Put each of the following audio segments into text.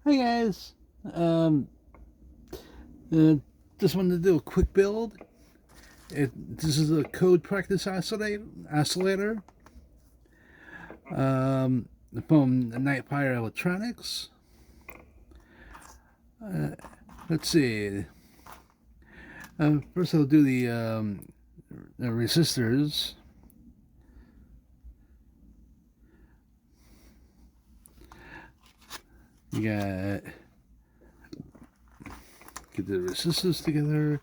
Hi guys. Um, uh, just wanted to do a quick build. This is a code practice oscillator um, from NightFire Electronics. Uh, let's see. First, I'll do the resistors. You got get the resistors together.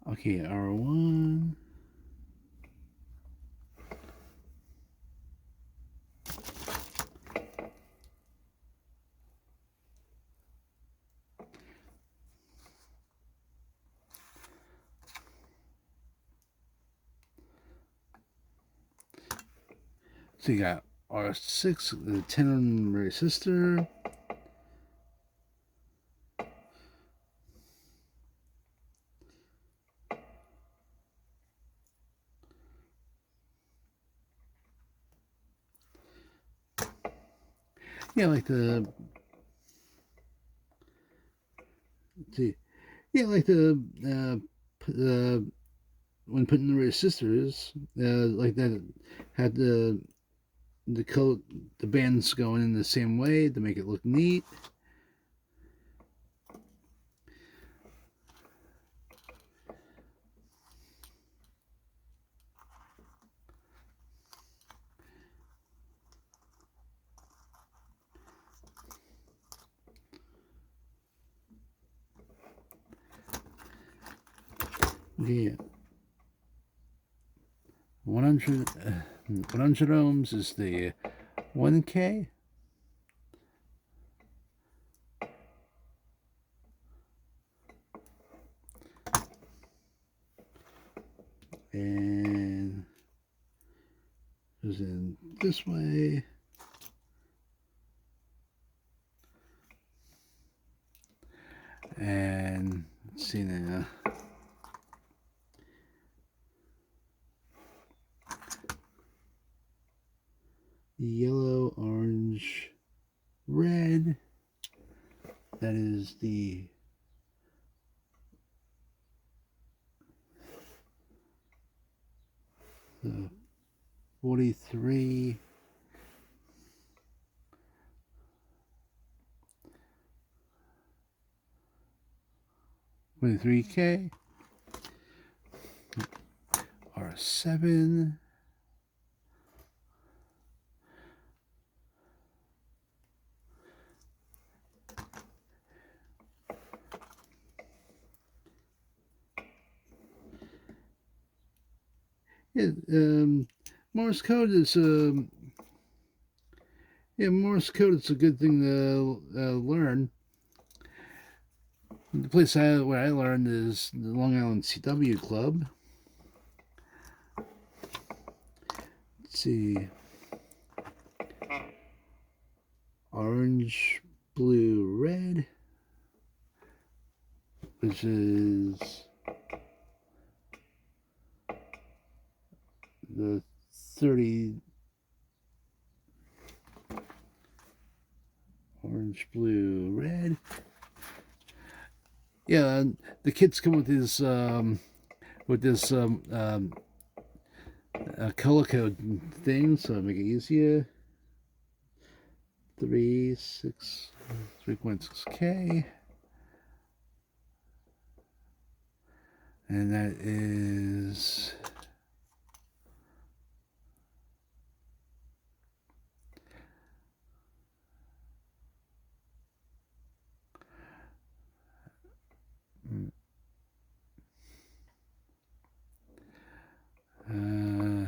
Okay, R1. So you got R6, the 10 ohm resistor. Yeah, like the see, yeah, like the when putting the resistors, like that, had the coat the bands going in the same way to make it look neat. Yeah, 100 ohms is the 1K. And goes in this way. And let's see now. Yellow, orange, red. That is the 43. K. R7. Yeah, Morse code is Morse code is a good thing to learn. The place where I learned is the Long Island CW Club. Let's see, orange, blue, red, which is the 30. Orange, blue, red. Yeah, the kids come with this color code thing, so make it easier. 3.6K, and that is uh,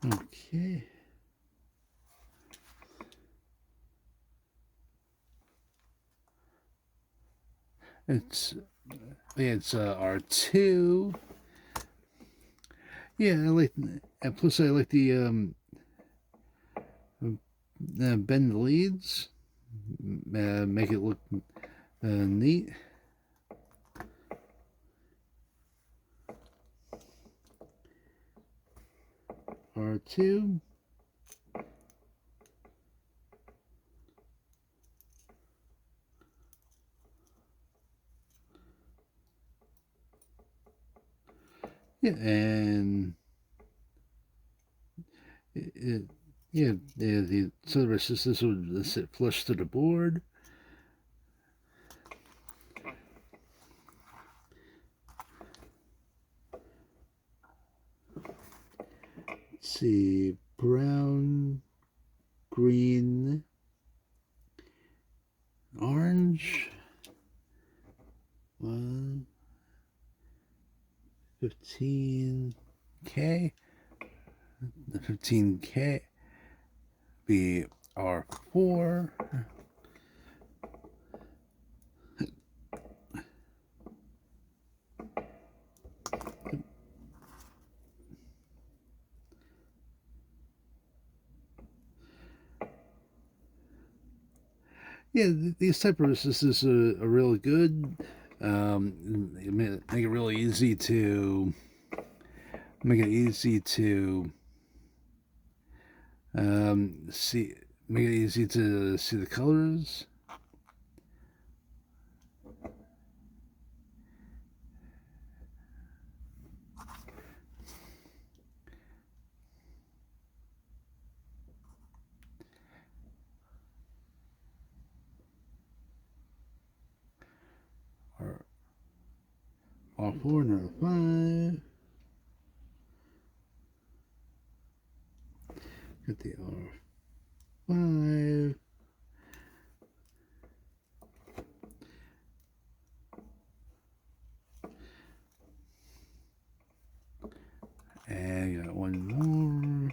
okay. It's R2. Yeah, I like, and plus I like the bend the leads, make it look neat. R2. Yeah, and the so the resistors would sit flush to the board. Let's see, brown, green, orange. 15K. The 15K be R4. Yeah, these type of resistors are really good. Make it really easy to see. Make it easy to see the colors. R4 and R5. Get the R5. And got one more.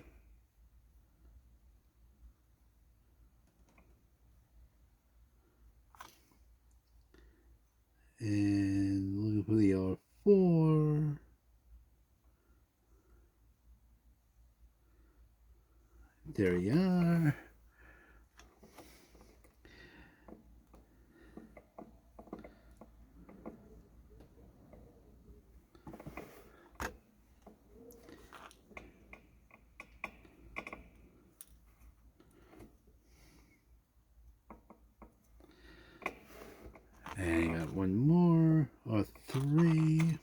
And looking for the R4. There you are. And you got one more, R3.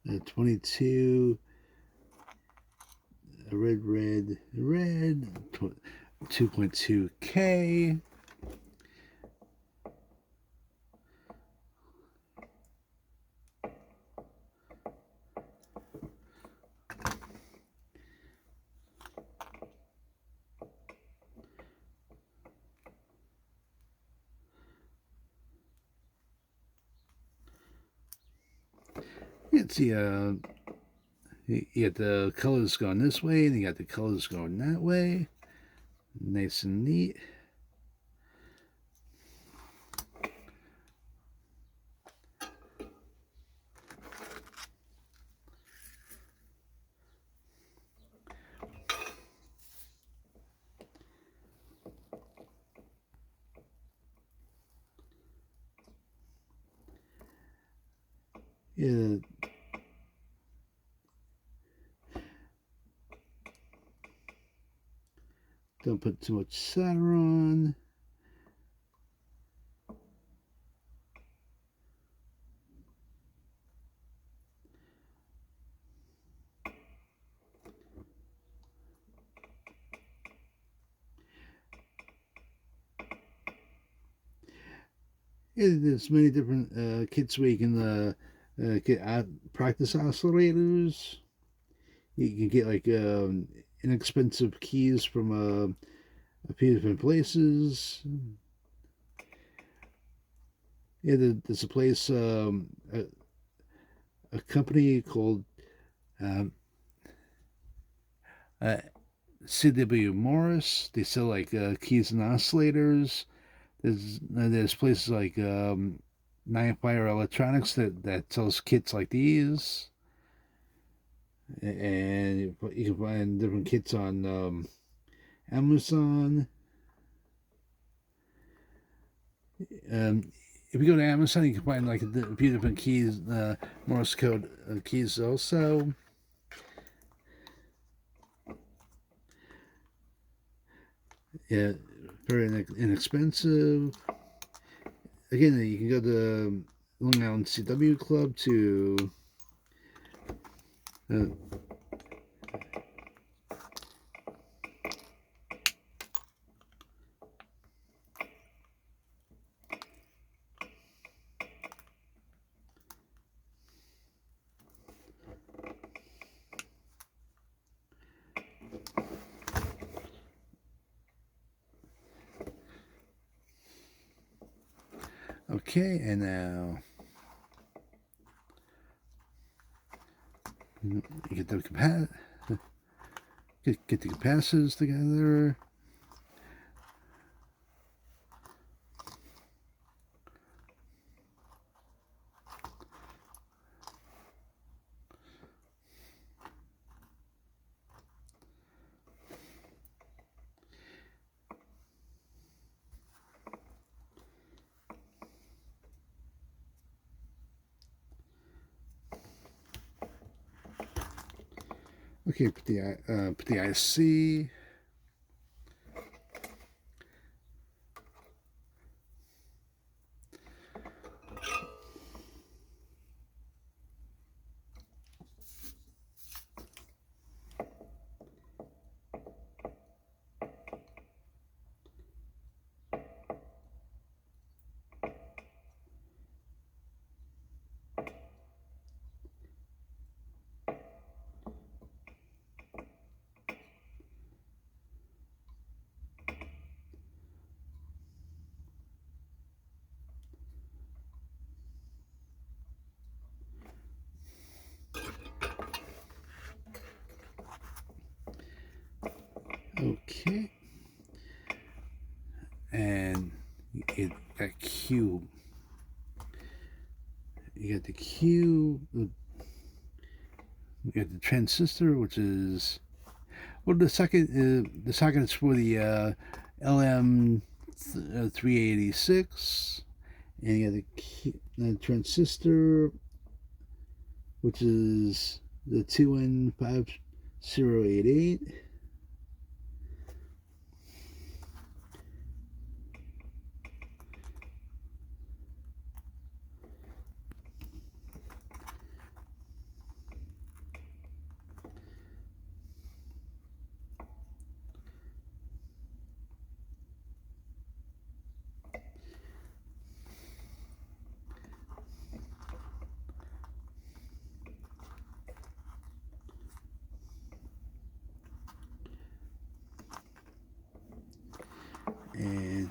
The 22, red, 2.2K. Let's see, you got the colors going this way, and you got the colors going that way. Nice and neat. Yeah. Don't put too much solder on. Yeah, there's many different kits where you can get practice oscillators. You can get like inexpensive keys from a few different places. Yeah, there's a place, a company called uh, CW Morse. They sell like keys and oscillators. There's places like NightFire Electronics that sells kits like these, and you can find different kits on Amazon. If you go to Amazon, you can find like a few different keys, Morse code keys also. Yeah, very inexpensive. Again, you can go to Long Island CW Club to okay, and now you get the get the capacitors together. Okay, put the IC. Okay, and it got Q. You got the Q. You got the transistor, which is the second. The socket is for the LM 386, and you got the transistor, which is the 2N5088. And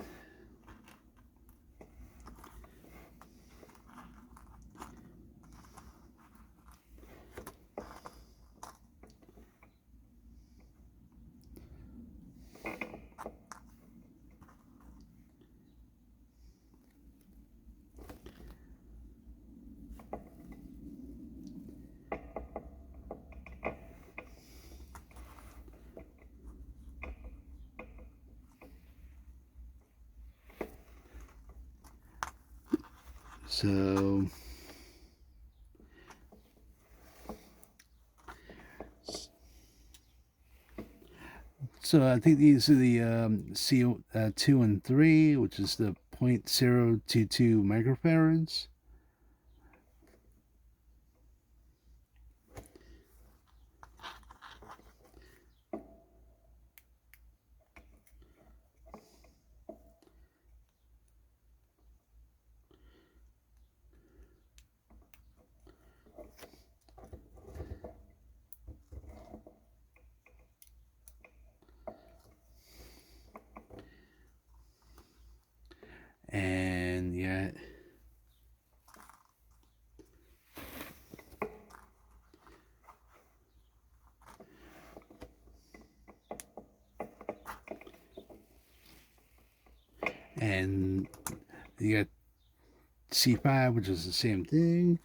so I think these are the C2 and 3, which is the 0.022 microfarads. And yeah, And you got C5, which is the same thing.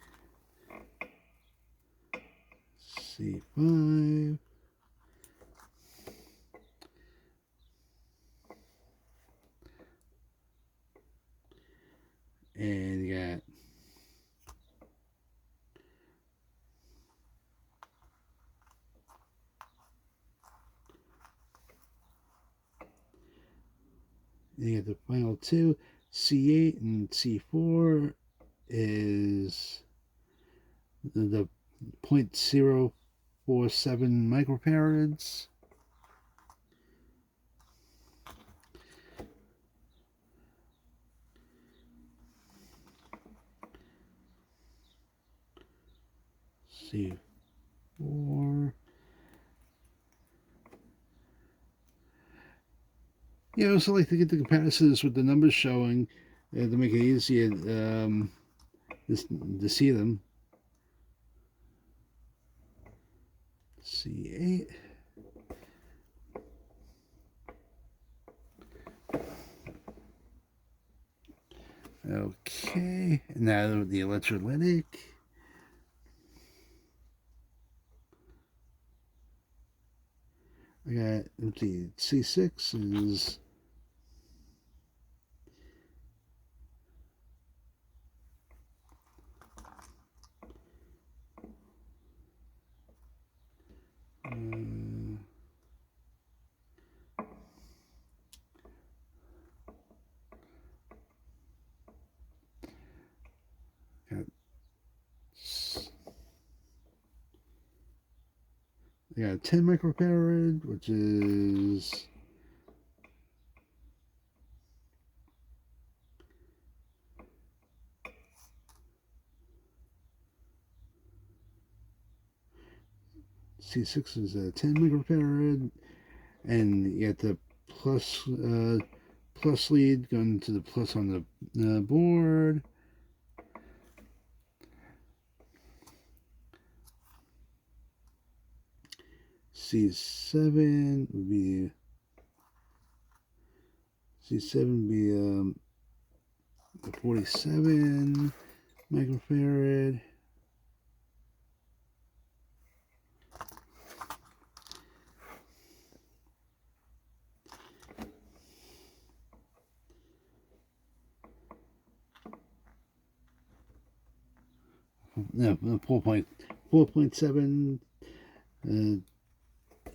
C5. And you got the final two. C8 and C4 is the 0.047 microfarads. C4. Yeah, I also like to get the comparisons with the numbers showing to make it easier to see them. C8. Okay, now the electrolytic. I got, let's see, C6 is I got 10 microfarad, which is C6 is a 10 microfarad, and you got the plus lead going to the plus on the board. C7 would be 47 microfarad. No, 4.7.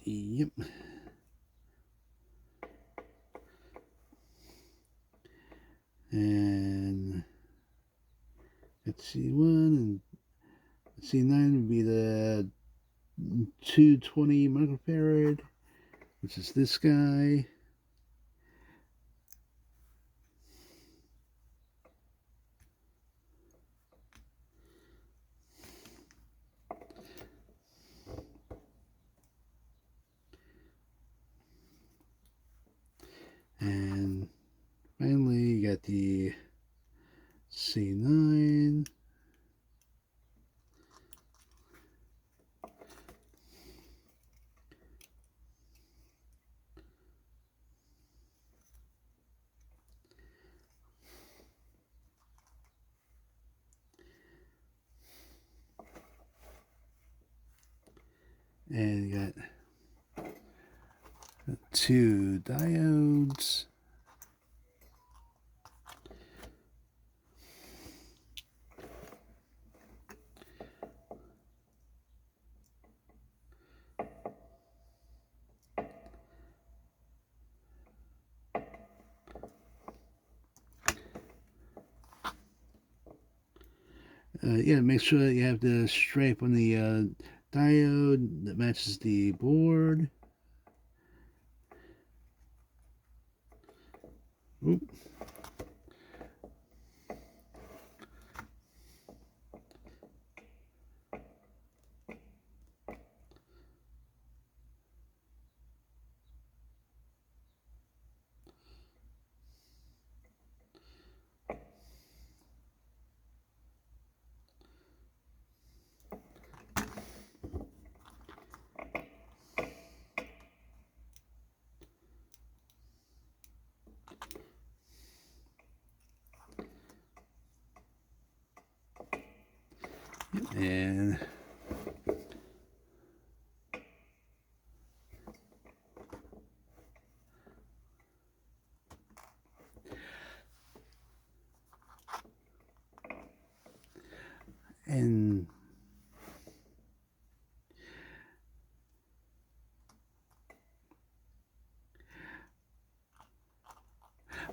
Yep. And let's see, C1 and C9 would be the 220 microfarad, which is this guy. And finally, you got the C9. And you got 2 diodes. Yeah, make sure that you have the stripe on the diode that matches the board. Oop. And and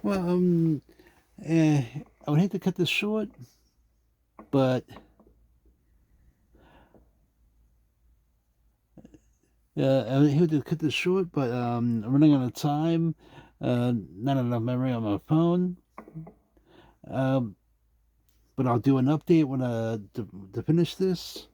well, I would hate to cut this short, but I would hate to cut this short, but I'm running out of time. Not enough memory on my phone. But I'll do an update when to finish this.